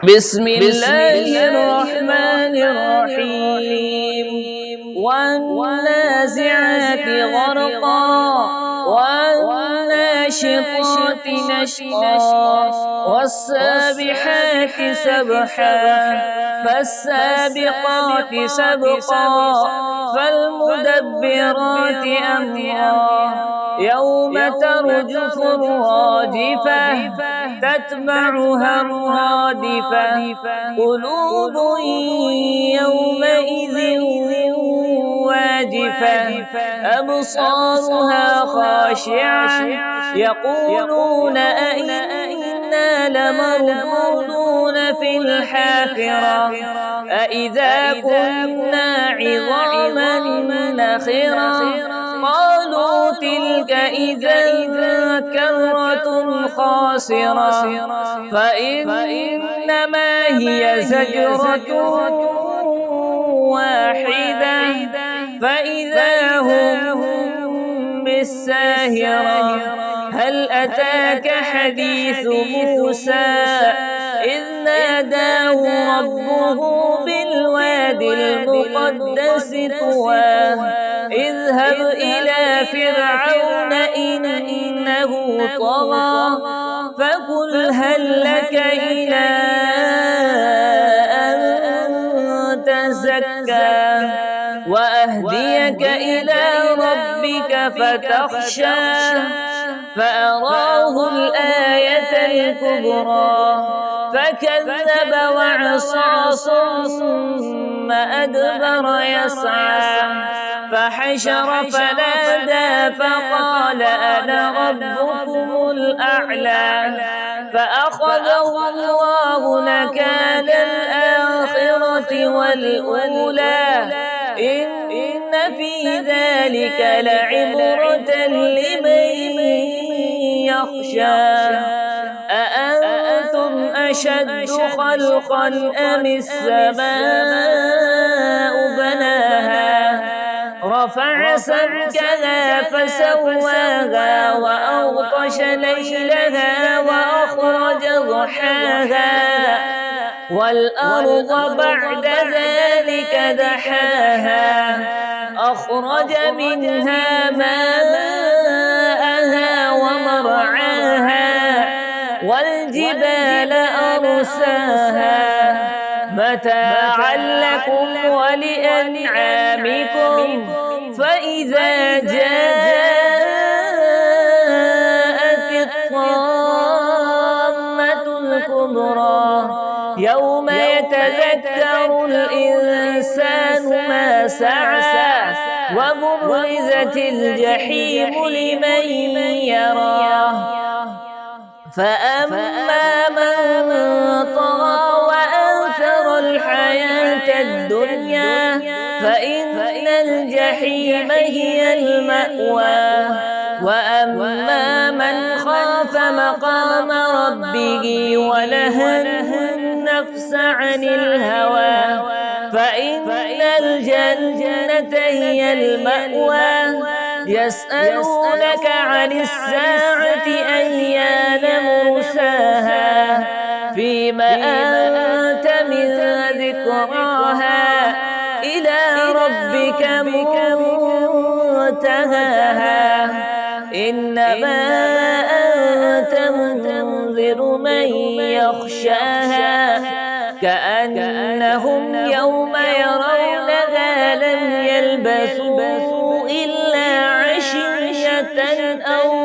بسم الله الرحمن الرحيم والنازعات غرقا والناشطات نشطا والسابحات سبحا فالسابقات سبقا فالمدبرات أمرا يوم ترجف الراجفة تتبعها الرادفة قلوب يومئذ واجفة أبصارها خاشعة يقولون أئنا لمردودون في الحافرة أئذا كنا عظاما نخرة قالوا تلك إذا كرة خاسرة فإنما هي زجرة واحدة فإذا هم بالساهرة هل أتاك حديث موسى إذ ناداه ربه بالواد المقدس طوى اذهب إلى فرعون إنه طغى فقل هل لك إلى أن تزكى وأهديك إلى ربك فتخشى فأراه الآية الكبرى فكذب وعصى ثم أدبر يسعى فحشر فنادى فقال أنا ربكم الأعلى فأخذه الله نكال الآخرة والأولى إن في ذلك لعبرة لمن يخشى أأنتم أشد خلقا أم السماء بناها رفع سمكها فسواها وأغطش ليلها وأخرج ضحاها والأرض بعد ذلك دحاها أخرج منها ماءها ومرعاها والجبال أرساها متاعا لكم ولأنعامكم فإذا جاءت الطامة الكبرى يوم يتذكر الإنسان ما سعى وبرزت الجحيم لمن يراه فأما من طغى وآثر الحياة الدنيا فإن الجحيم هي المأوى وأما من خاف مقام ربه ونهى النفس عن الهوى فإن الجنة هي المأوى يسألونك عن الساعة أيان مرساها فيما أنت من ذكراها إلى ربك منتهاها إنما أنت منذر من يخشاها كأنهم يوم يرونها لم يلبثوا إلا عشية أو